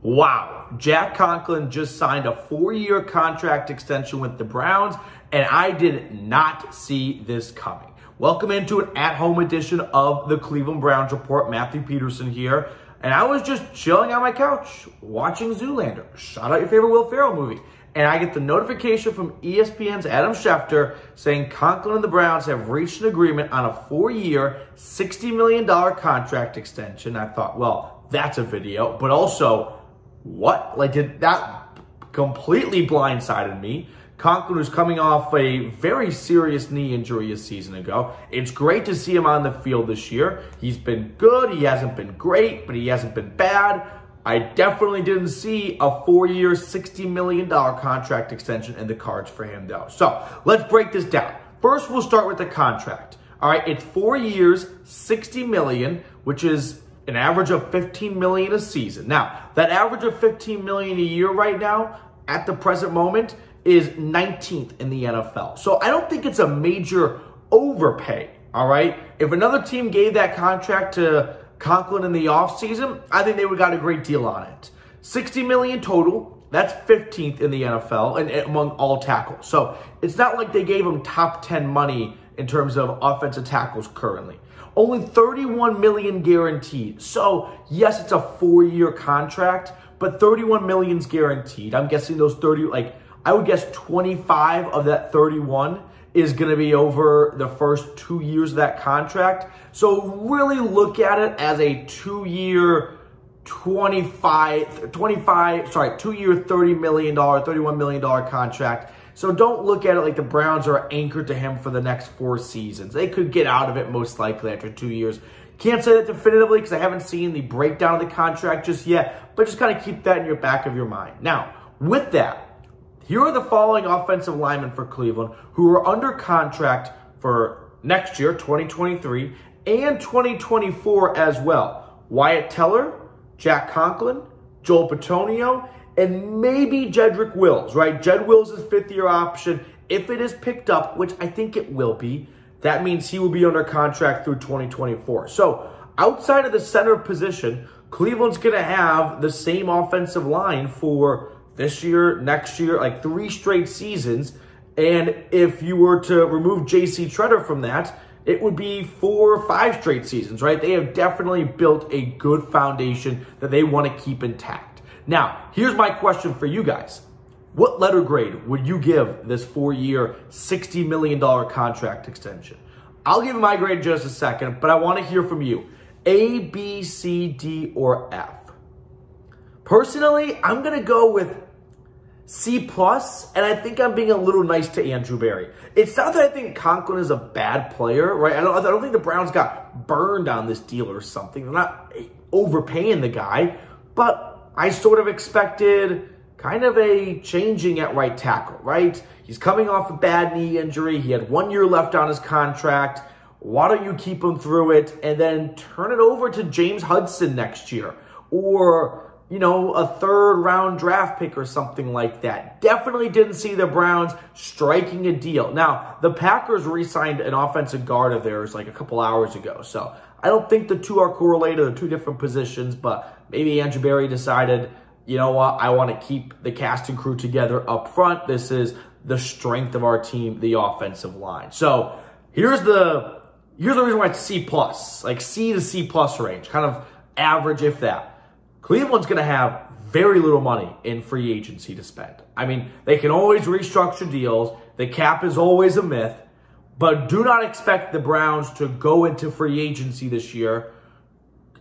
Wow, Jack Conklin just signed a 4-year contract extension with the Browns, and I did not see this coming. Welcome into an at-home edition of the Cleveland Browns Report. Matthew Peterson here, and I was just chilling on my couch watching Zoolander. Shout out your favorite Will Ferrell movie. And I get the notification from ESPN's Adam Schefter saying Conklin and the Browns have reached an agreement on a 4-year, $60 million contract extension. I thought, well, that's a video, but also, what? Like, that completely blindsided me. Conklin was coming off a very serious knee injury a season ago. It's great to see him on the field this year. He's been good. He hasn't been great, but he hasn't been bad. I definitely didn't see a 4-year, $60 million contract extension in the cards for him, though. So let's break this down. First, we'll start with the contract. All right, it's 4 years, $60 million, which is an average of $15 million a season. Now, that average of $15 million a year right now, at the present moment, is 19th in the NFL. So I don't think it's a major overpay, all right? If another team gave that contract to Conklin in the offseason, I think they would have got a great deal on it. $60 million total, that's 15th in the NFL and among all tackles. So it's not like they gave him top 10 money in terms of offensive tackles currently. Only $31 million guaranteed. So yes, it's a 4-year contract, but $31 million's guaranteed. I'm guessing those 30, like I would guess 25 of that 31 is going to be over the first 2 years of that contract. So really look at it as a 2-year, $2-year, $30 million, $31 million contract. So don't look at it like the Browns are anchored to him for the next 4 seasons. They could get out of it most likely after 2 years. Can't say that definitively because I haven't seen the breakdown of the contract just yet, but just kind of keep that in your back of your mind. Now, with that, here are the following offensive linemen for Cleveland who are under contract for next year, 2023, and 2024 as well. Wyatt Teller, Jack Conklin, Joel Bitonio, and maybe Jedrick Wills, right? Jed Wills' 5th-year option. If it is picked up, which I think it will be, that means he will be under contract through 2024. So outside of the center position, Cleveland's going to have the same offensive line for this year, next year, like 3 straight seasons. And if you were to remove J.C. Tretter from that, it would be 4 or 5 straight seasons, right? They have definitely built a good foundation that they want to keep intact. Now, here's my question for you guys. What letter grade would you give this 4-year, $60 million contract extension? I'll give my grade in just a second, but I want to hear from you. A, B, C, D, or F? Personally, I'm going to go with C+, and I think I'm being a little nice to Andrew Berry. It's not that I think Conklin is a bad player, right? I don't think the Browns got burned on this deal or something. They're not overpaying the guy, but I sort of expected kind of a changing at right tackle, right? He's coming off a bad knee injury. He had 1 year left on his contract. Why don't you keep him through it and then turn it over to James Hudson next year? Or, you know, a 3rd-round draft pick or something like that. Definitely didn't see the Browns striking a deal. Now, the Packers re-signed an offensive guard of theirs like a couple hours ago. So I don't think the two are correlated. They're 2 different positions, but maybe Andrew Berry decided, you know what, I want to keep the cast and crew together up front. This is the strength of our team, the offensive line. So here's the reason why it's C+, like C to C+ range, kind of average if that. Cleveland's going to have very little money in free agency to spend. I mean, they can always restructure deals. The cap is always a myth. But do not expect the Browns to go into free agency this year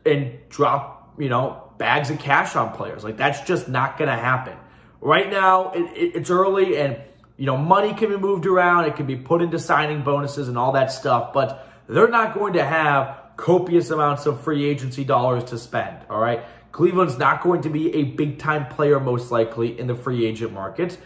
and drop, you know, bags of cash on players. Like, that's just not going to happen. Right now, it's early and, you know, money can be moved around. It can be put into signing bonuses and all that stuff. But they're not going to have copious amounts of free agency dollars to spend, all right? Cleveland's not going to be a big-time player, most likely, in the free agent market.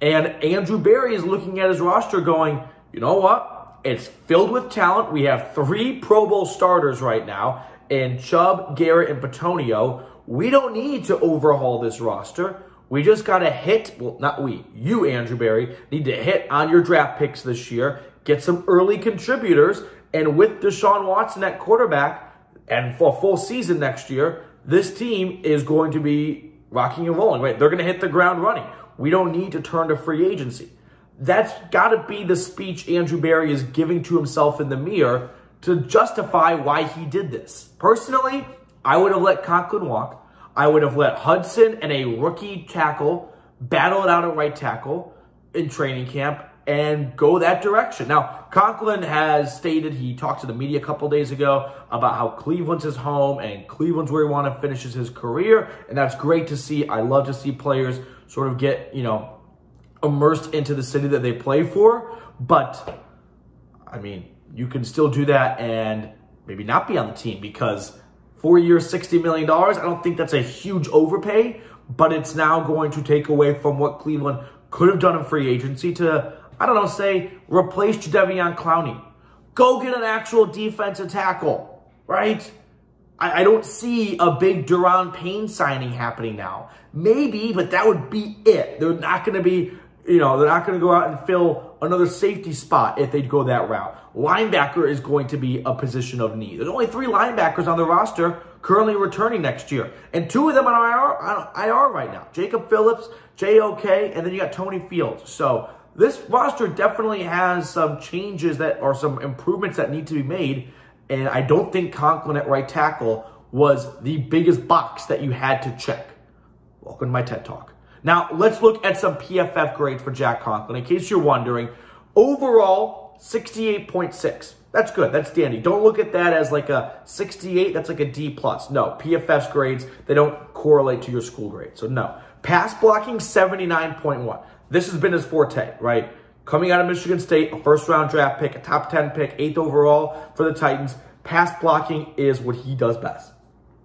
And Andrew Berry is looking at his roster going, you know what? It's filled with talent. We have 3 Pro Bowl starters right now in Chubb, Garrett, and Bitonio. We don't need to overhaul this roster. We just got to hit, well, not we, you, Andrew Berry, need to hit on your draft picks this year, get some early contributors, and with Deshaun Watson at quarterback and for a full season next year, this team is going to be rocking and rolling, right? They're going to hit the ground running. We don't need to turn to free agency. That's got to be the speech Andrew Berry is giving to himself in the mirror to justify why he did this. Personally, I would have let Conklin walk. I would have let Hudson and a rookie tackle battle it out at right tackle in training camp and go that direction. Now, Conklin has stated, he talked to the media a couple days ago about how Cleveland's his home and Cleveland's where he wants to finish his career, and that's great to see. I love to see players sort of get, immersed into the city that they play for, but, I mean, you can still do that and maybe not be on the team because 4 years, $60 million, I don't think that's a huge overpay, but it's now going to take away from what Cleveland could have done in free agency to, I don't know, say, replace Jadeveon Clowney. Go get an actual defensive tackle, right? I don't see a big Daron Payne signing happening now. Maybe, but that would be it. They're not going to be, they're not going to go out and fill another safety spot if they go that route. Linebacker is going to be a position of need. There's only 3 linebackers on the roster currently returning next year. And 2 of them on IR right now. Jacob Phillips, J.O.K., and then you got Tony Fields. So this roster definitely has some changes that are some improvements that need to be made. And I don't think Conklin at right tackle was the biggest box that you had to check. Welcome to my TED Talk. Now, let's look at some PFF grades for Jack Conklin. In case you're wondering, overall, 68.6. That's good. That's dandy. Don't look at that as like a 68. That's like a D+. No, PFF's grades, they don't correlate to your school grade. So no. Pass blocking, 79.1. This has been his forte, right? Coming out of Michigan State, a first-round draft pick, a top 10 pick, 8th overall for the Titans. Pass blocking is what he does best.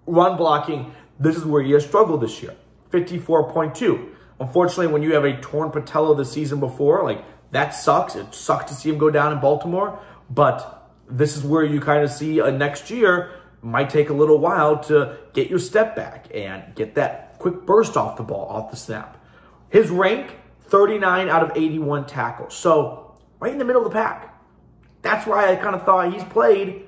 Run blocking, this is where he has struggled this year. 54.2. Unfortunately, when you have a torn patella the season before, like, that sucks. It sucks to see him go down in Baltimore, but this is where you kind of see next year might take a little while to get your step back and get that quick burst off the ball, off the snap. His rank, 39 out of 81 tackles. So, right in the middle of the pack. That's why I kind of thought he's played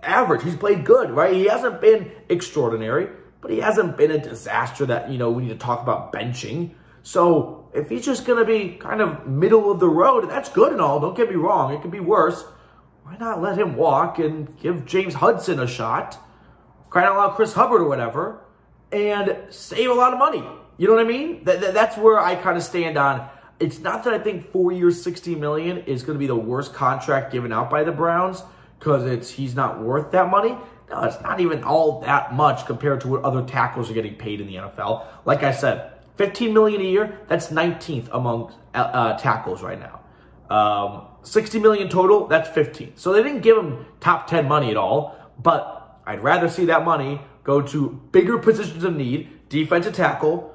average. He's played good, right? He hasn't been extraordinary, but he hasn't been a disaster that, we need to talk about benching. So, if he's just going to be kind of middle of the road, that's good and all. Don't get me wrong. It could be worse. Why not let him walk and give James Hudson a shot, crying out loud Chris Hubbard or whatever, and save a lot of money? You know what I mean? That's where I kind of stand on. It's not that I think 4 years, $60 million is going to be the worst contract given out by the Browns because he's not worth that money. No, it's not even all that much compared to what other tackles are getting paid in the NFL. Like I said, $15 million a year, that's 19th among tackles right now. $60 million total, that's 15th. So they didn't give him top 10 money at all, but I'd rather see that money go to bigger positions of need, defensive tackle,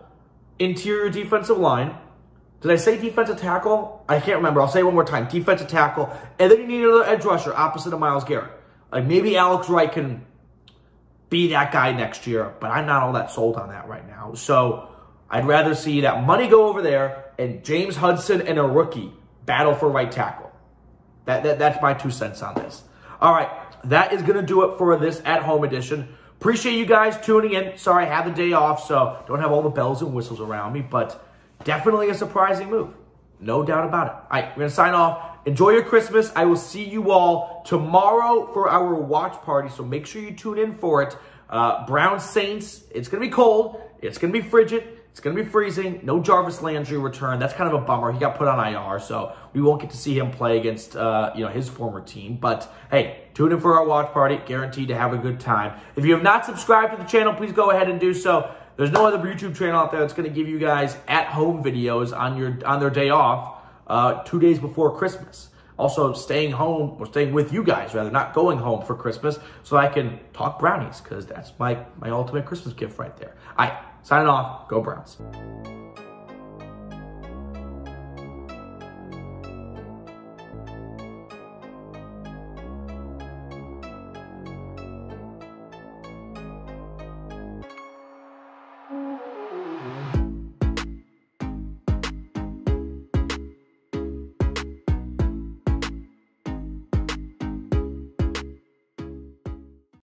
interior defensive line. Did I say defensive tackle? I can't remember. I'll say it one more time. Defensive tackle. And then you need another edge rusher opposite of Myles Garrett. Like maybe Alex Wright can be that guy next year, but I'm not all that sold on that right now. So I'd rather see that money go over there and James Hudson and a rookie battle for right tackle. That's my 2 cents on this. All right, that is going to do it for this at-home edition. Appreciate you guys tuning in. Sorry, I had the day off, so don't have all the bells and whistles around me, but definitely a surprising move. No doubt about it. All right, we're going to sign off. Enjoy your Christmas. I will see you all tomorrow for our watch party, so make sure you tune in for it. Browns Saints, it's going to be cold. It's going to be frigid. It's going to be freezing. No Jarvis Landry return. That's kind of a bummer. He got put on IR, so we won't get to see him play against his former team. But, hey, tune in for our watch party. Guaranteed to have a good time. If you have not subscribed to the channel, please go ahead and do so. There's no other YouTube channel out there that's going to give you guys at-home videos on their day off 2 days before Christmas. Also, staying home, or staying with you guys, rather, not going home for Christmas, so I can talk brownies, because that's my ultimate Christmas gift right there. All right, signing off. Go Browns.